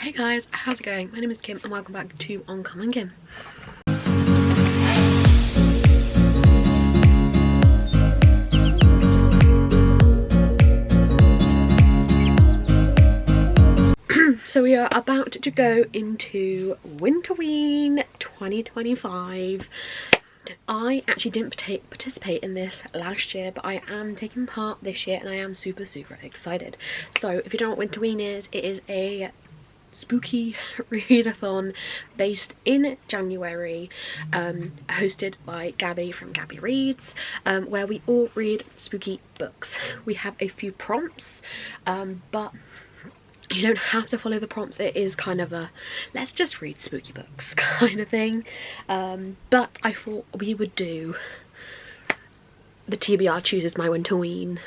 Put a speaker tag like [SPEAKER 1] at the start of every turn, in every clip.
[SPEAKER 1] Hey guys, how's it going? My name is Kim and welcome back to Uncommonkim. So we are about to go into Winterween 2025. I actually didn't participate in this last year, but I am taking part this year and I am super excited. So if you don't know what Winterween is, it is a spooky readathon based in January, hosted by Gabby from Gabby Reads, where we all read spooky books. We have a few prompts, but you don't have to follow the prompts. It is kind of a let's just read spooky books kind of thing, but I thought we would do the TBR chooses my Winterween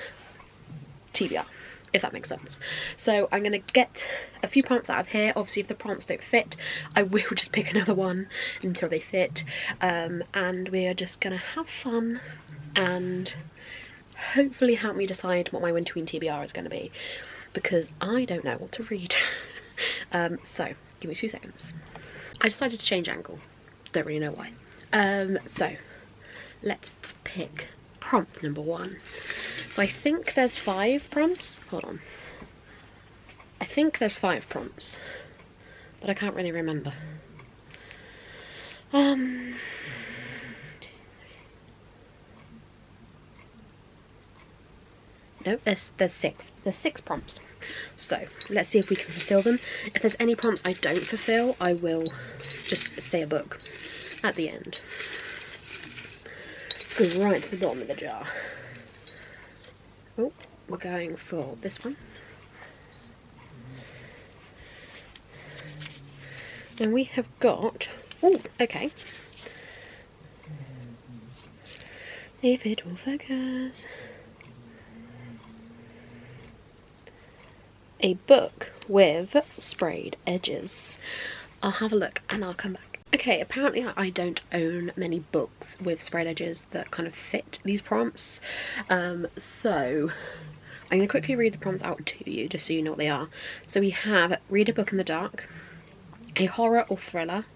[SPEAKER 1] TBR, if that makes sense. So I'm gonna get a few prompts out of here. Obviously if the prompts don't fit, I will just pick another one until they fit, and we are just gonna have fun and hopefully help me decide what my Winterween TBR is going to be, because I don't know what to read. So give me 2 seconds. I decided to change angle, don't really know why. So let's pick prompt number 1. So I think there's 5 prompts. Hold on. I think there's 5 prompts, but I can't really remember. No, there's 6. There's 6 prompts. So let's see if we can fulfill them. If there's any prompts I don't fulfill, I will just say a book at the end. Go right to the bottom of the jar. Oh, we're going for this one. And we have got, oh, okay. If it will focus. A book with sprayed edges. I'll have a look and I'll come back. Okay, apparently I don't own many books with sprayed edges that kind of fit these prompts, so I'm going to quickly read the prompts out to you just so you know what they are. So we have read a book in the dark, a horror or thriller,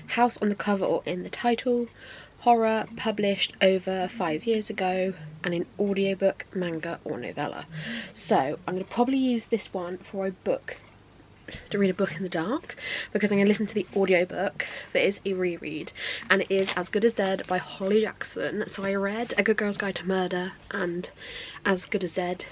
[SPEAKER 1] house on the cover or in the title, horror published over 5 years ago, and an audiobook, manga or novella. So I'm going to probably use this one for a book, to read a book in the dark, because I'm going to listen to the audiobook that is a reread, and it is As Good as Dead by Holly Jackson. So I read A Good Girl's Guide to Murder and As Good as Dead.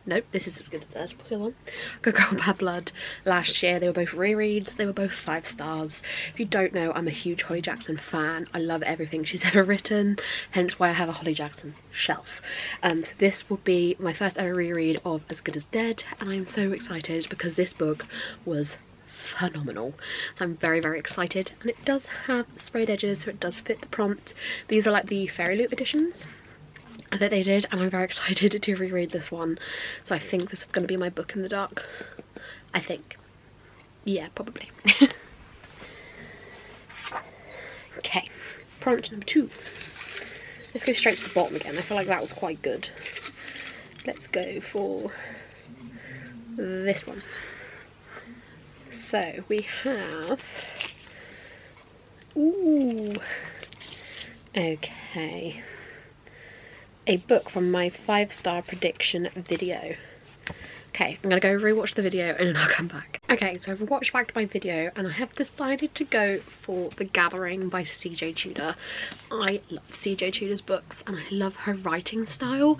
[SPEAKER 1] Nope, this is As Good as Dead. What's the other one? Good Girl Bad Blood last year. They were both rereads. They were both 5 stars. If you don't know, I'm a huge Holly Jackson fan. I love everything she's ever written, hence why I have a Holly Jackson shelf. So this will be my first ever reread of As Good as Dead, and I'm so excited because this book was phenomenal. So I'm very excited, and it does have sprayed edges, so it does fit the prompt. These are like the Fairy Loot editions that they did, and I'm very excited to reread this one. So I think this is going to be my book in the dark. I think. Yeah, probably. Okay, prompt number 2. Let's go straight to the bottom again. I feel like that was quite good. Let's go for this one. So we have, ooh, okay, a book from my 5-star prediction video. Okay, I'm gonna go rewatch the video and then I'll come back. Okay, so I've watched back my video and I have decided to go for The Gathering by CJ Tudor. I love CJ Tudor's books and I love her writing style,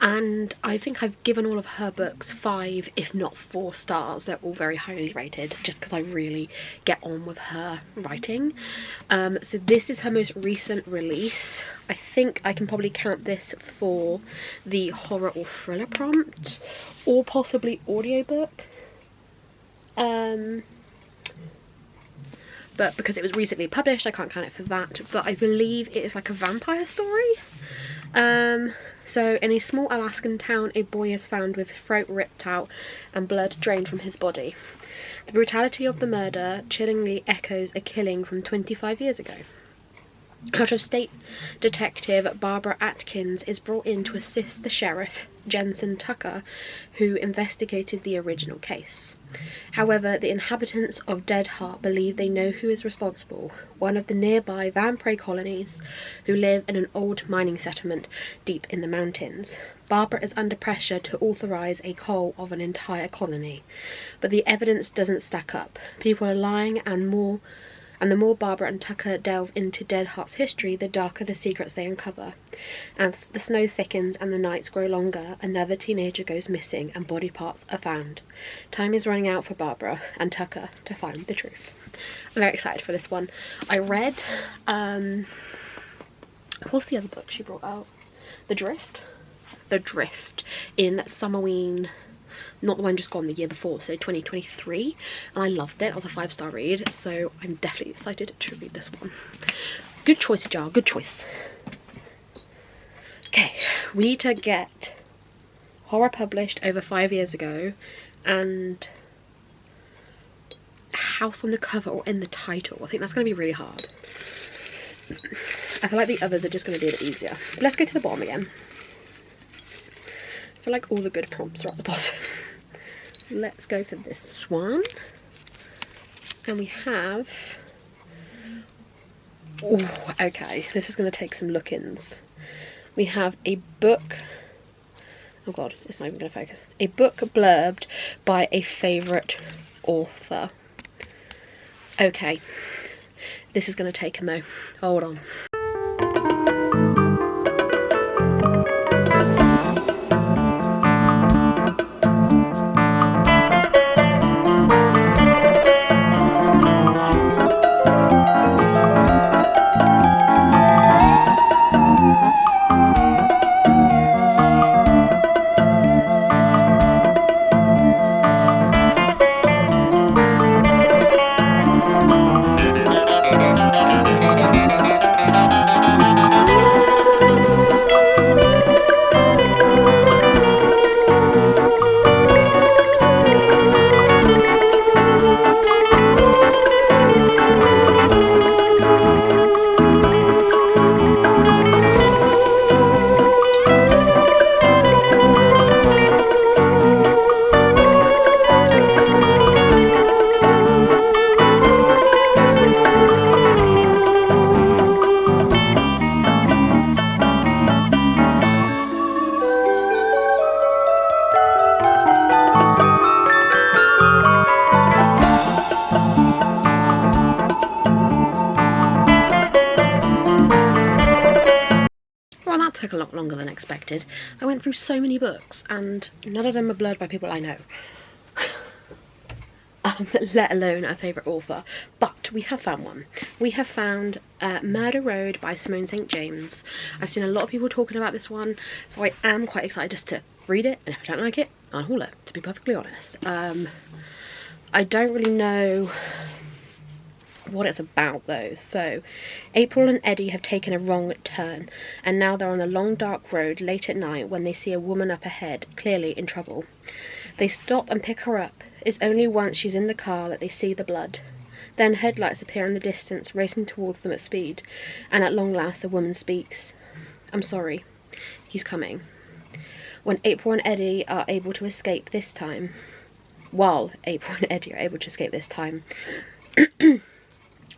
[SPEAKER 1] and I think I've given all of her books 5 if not 4 stars. They're all very highly rated just because I really get on with her writing. So this is her most recent release. I think I can probably count this for the horror or thriller prompt, or possibly audiobook. But because it was recently published, I can't count it for that. But I believe it is like a vampire story. So in a small Alaskan town, a boy is found with throat ripped out and blood drained from his body. The brutality of the murder chillingly echoes a killing from 25 years ago. Out of state detective Barbara Atkins is brought in to assist the sheriff, Jensen Tucker, who investigated the original case. However, the inhabitants of Dead Heart believe they know who is responsible, one of the nearby vampire colonies who live in an old mining settlement deep in the mountains. Barbara is under pressure to authorize a cull of an entire colony, but the evidence doesn't stack up. People are lying, and the more Barbara and Tucker delve into Dead Heart's history, the darker the secrets they uncover. As the snow thickens and the nights grow longer, another teenager goes missing and body parts are found. Time is running out for Barbara and Tucker to find the truth. I'm very excited for this one. I read, what's the other book she brought out? The Drift in Summerween. Not the one just gone, the year before, so 2023, and I loved it. It was a 5-star read, so I'm definitely excited to read this one. Good choice, Jar, good choice. Okay, we need to get horror published over 5 years ago, and house on the cover or in the title. I think that's going to be really hard. I feel like the others are just going to be a bit easier. But let's go to the bottom again. I feel like all the good prompts are at the bottom. Let's go for this one. And we have... oh, okay. This is going to take some look-ins. We have a book... oh god, it's not even going to focus. A book blurbed by a favourite author. Okay. This is going to take a mo. Hold on. Took a lot longer than expected. I went through so many books and none of them are blurred by people I know. Let alone a favourite author. But we have found one. We have found Murder Road by Simone St. James. I've seen a lot of people talking about this one, so I am quite excited just to read it, and if I don't like it, I'll haul it, to be perfectly honest. I don't really know what it's about though. So April and Eddie have taken a wrong turn, and now they're on a long dark road late at night when they see a woman up ahead, clearly in trouble. They stop and pick her up. It's only once she's in the car that they see the blood. Then headlights appear in the distance, racing towards them at speed, and at long last the woman speaks. "I'm sorry. He's coming." When April and Eddie are able to escape this time,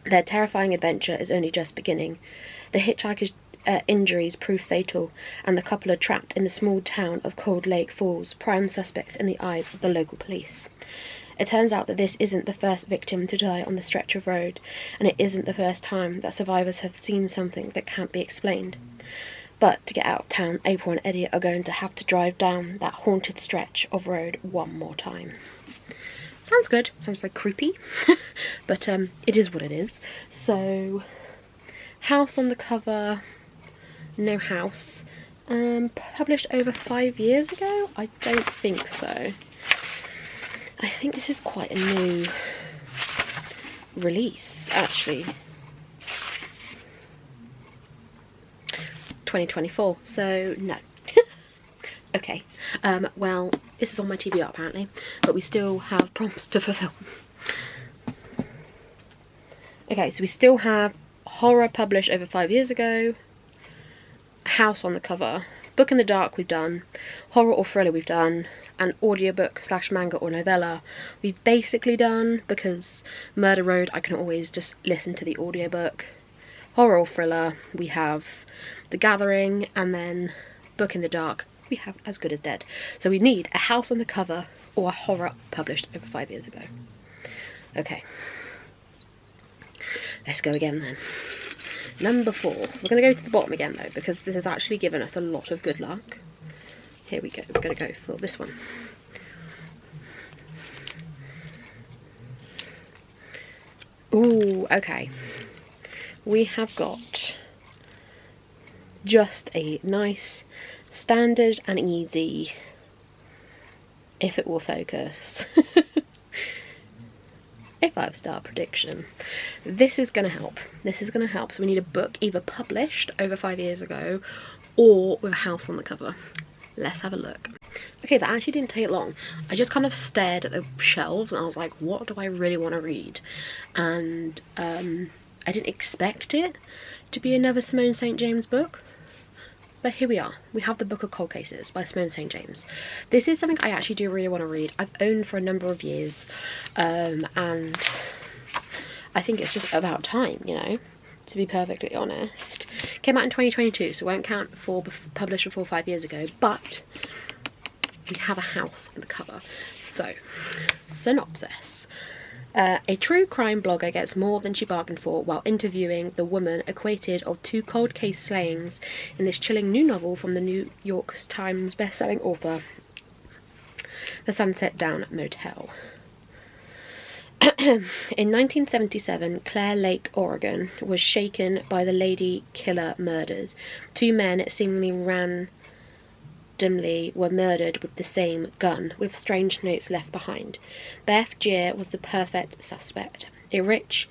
[SPEAKER 1] their terrifying adventure is only just beginning. The hitchhiker's injuries prove fatal, and the couple are trapped in the small town of Cold Lake Falls, prime suspects in the eyes of the local police. It turns out that this isn't the first victim to die on the stretch of road, and it isn't the first time that survivors have seen something that can't be explained. But to get out of town, April and Eddie are going to have to drive down that haunted stretch of road one more time. Sounds good. Sounds very creepy. But it is what it is. So, house on the cover, no house. Published over 5 years ago? I don't think so. I think this is quite a new release, actually. 2024, so no. Okay, well, this is on my TBR apparently, but we still have prompts to fulfill. Okay, so we still have horror published over 5 years ago, house on the cover, book in the dark we've done, horror or thriller we've done, and audiobook / manga or novella we've basically done, because Murder Road I can always just listen to the audiobook. Horror or thriller we have The Gathering, and then book in the dark we have As Good as Dead. So we need a house on the cover or a horror published over 5 years ago. Okay, let's go again then. Number 4. We're going to go to the bottom again though, because this has actually given us a lot of good luck. Here we go. We're going to go for this one. Ooh, okay. We have got just a nice, standard and easy, if it will focus, a 5-star prediction. This is going to help. This is going to help. So we need a book either published over 5 years ago or with a house on the cover. Let's have a look. Okay, that actually didn't take long. I just kind of stared at the shelves and I was like, what do I really want to read? And I didn't expect it to be another Simone St. James book. But here we are. We have the Book of Cold Cases by Simone St. James. This is something I actually do really want to read. I've owned for a number of years, and I think it's just about time, you know, to be perfectly honest. Came out in 2022, so won't count for published before 5 years ago, but we have a house on the cover. So, synopsis. A true crime blogger gets more than she bargained for while interviewing the woman acquitted of 2 cold case slayings in this chilling new novel from the New York Times best-selling author, The Sunset Down Motel. In 1977, Claire Lake, Oregon, was shaken by the Lady Killer murders. 2 men seemingly randomly were murdered with the same gun, with strange notes left behind. Beth Gier was the perfect suspect, a rich,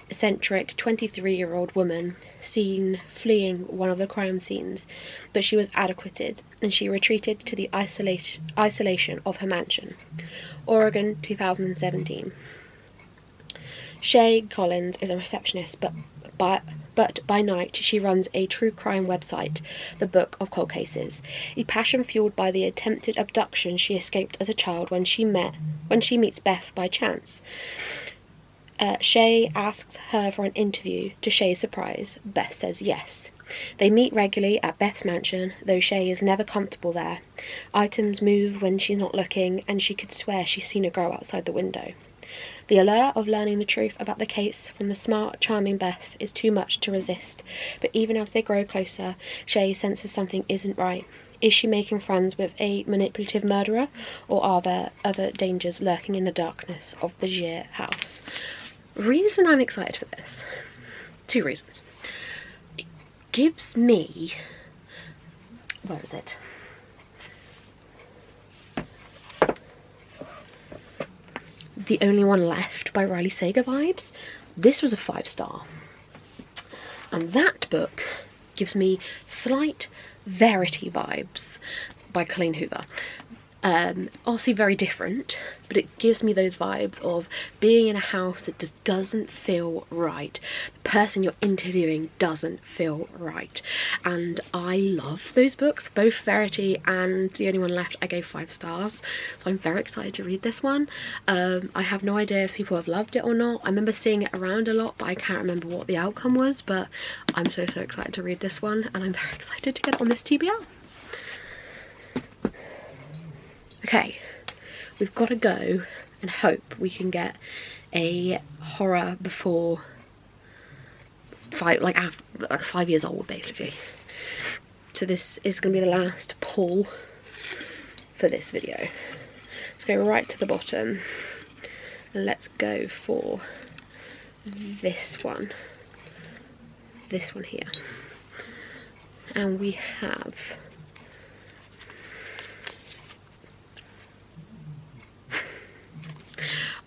[SPEAKER 1] eccentric 23-year-old woman seen fleeing one of the crime scenes, but she was acquitted and she retreated to the isolation of her mansion. Oregon, 2017. Shay Collins is a receptionist, but by night she runs a true crime website, the Book of Cold Cases, a passion fueled by the attempted abduction she escaped as a child when she meets Beth by chance. Shay asks her for an interview. To Shay's surprise, Beth says yes. They meet regularly at Beth's mansion, though Shay is never comfortable there. Items move when she's not looking, and she could swear she's seen a girl outside the window. The allure of learning the truth about the case from the smart, charming Beth is too much to resist, but even as they grow closer, Shay senses something isn't right. Is she making friends with a manipulative murderer, or are there other dangers lurking in the darkness of the Gier house? Reason I'm excited for this. 2 reasons. It gives me... where is it? The Only One Left by Riley Sager vibes. This was a 5-star. And that book gives me Slight Verity vibes by Colleen Hoover. Obviously very different, but it gives me those vibes of being in a house that just doesn't feel right. The person you're interviewing doesn't feel right. And I love those books, both Verity and The Only One Left. I gave 5 stars, so I'm very excited to read this one. I have no idea if people have loved it or not. I remember seeing it around a lot, but I can't remember what the outcome was. But I'm so excited to read this one, and I'm very excited to get on this TBR. Okay, we've got to go and hope we can get a horror before 5 years old, basically. So this is going to be the last pull for this video. Let's go right to the bottom and let's go for this one here, and we have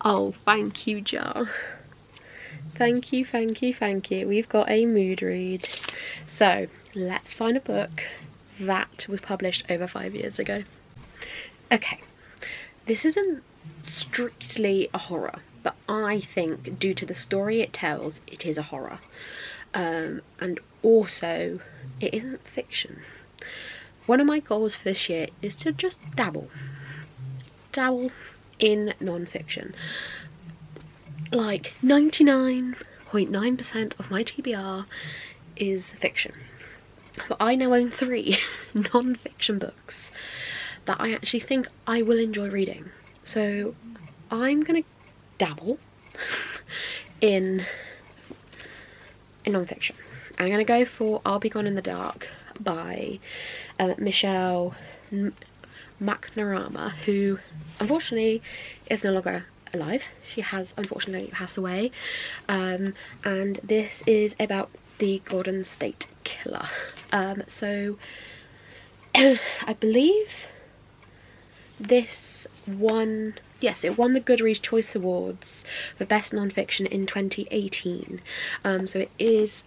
[SPEAKER 1] oh, thank you, Jar. Thank you, thank you, thank you. We've got a mood read. So, let's find a book that was published over 5 years ago. Okay, this isn't strictly a horror, but I think due to the story it tells, it is a horror. and also it isn't fiction. One of my goals for this year is to just dabble in non-fiction. Like 99.9% of my TBR is fiction, but I now own 3 non-fiction books that I actually think I will enjoy reading. So I'm gonna dabble in non-fiction. I'm gonna go for I'll Be Gone in the Dark by Michelle McNamara, who unfortunately is no longer alive. She has unfortunately passed away, and this is about the Golden State Killer. So I believe this won, yes, it won the Goodreads Choice Awards for Best Non-Fiction in 2018. So it is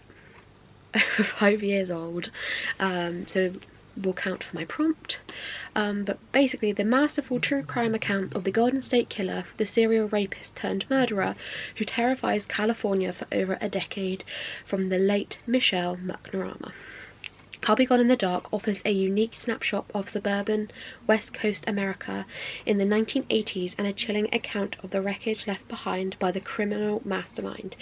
[SPEAKER 1] over 5 years old, so will count for my prompt. But basically, the masterful true crime account of the Golden State Killer, the serial rapist turned murderer who terrifies California for over a decade, from the late Michelle McNamara. I'll Be Gone in the Dark offers a unique snapshot of suburban West Coast America in the 1980s and a chilling account of the wreckage left behind by the criminal mastermind.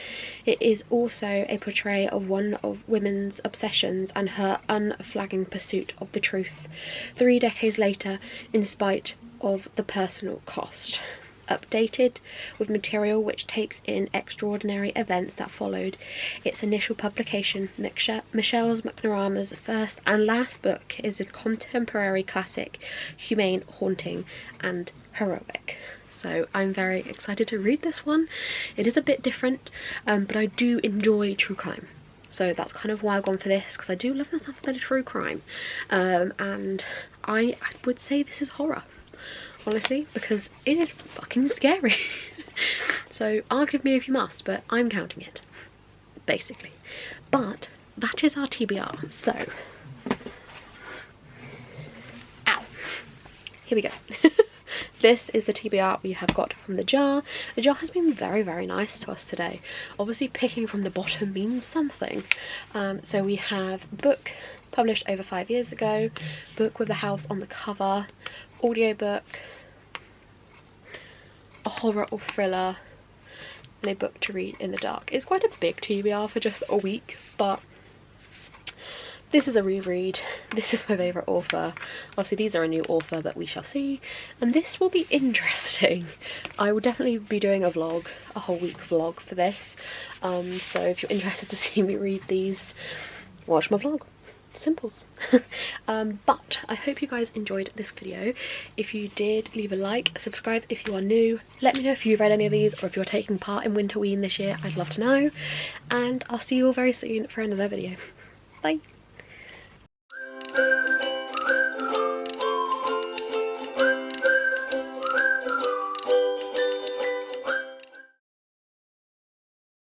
[SPEAKER 1] It is also a portrayal of one of women's obsessions and her unflagging pursuit of the truth 3 decades later, in spite of the personal cost. Updated with material which takes in extraordinary events that followed its initial publication. Michelle McNamara's first and last book is a contemporary classic, humane, haunting and heroic. So I'm very excited to read this one. It is a bit different, but I do enjoy true crime. So that's kind of why I've gone for this, because I do love myself a bit of true crime. And I would say this is horror, honestly, because it is fucking scary. So argue with me if you must, but I'm counting it, basically. But that is our TBR. So, ow, here we go. This is the TBR we have got from the jar. The jar has been very, very nice to us today. Obviously picking from the bottom means something. So we have book published over 5 years ago, book with the house on the cover, audiobook, a horror or thriller, and a book to read in the dark. It's quite a big TBR for just a week, but this is a reread. This is my favourite author. Obviously these are a new author, but we shall see. And this will be interesting. I will definitely be doing a vlog, a whole week vlog for this. So if you're interested to see me read these, watch my vlog. Simples. But I hope you guys enjoyed this video. If you did, leave a like, subscribe if you are new. Let me know if you've read any of these or if you're taking part in Winterween this year. I'd love to know. And I'll see you all very soon for another video. Bye.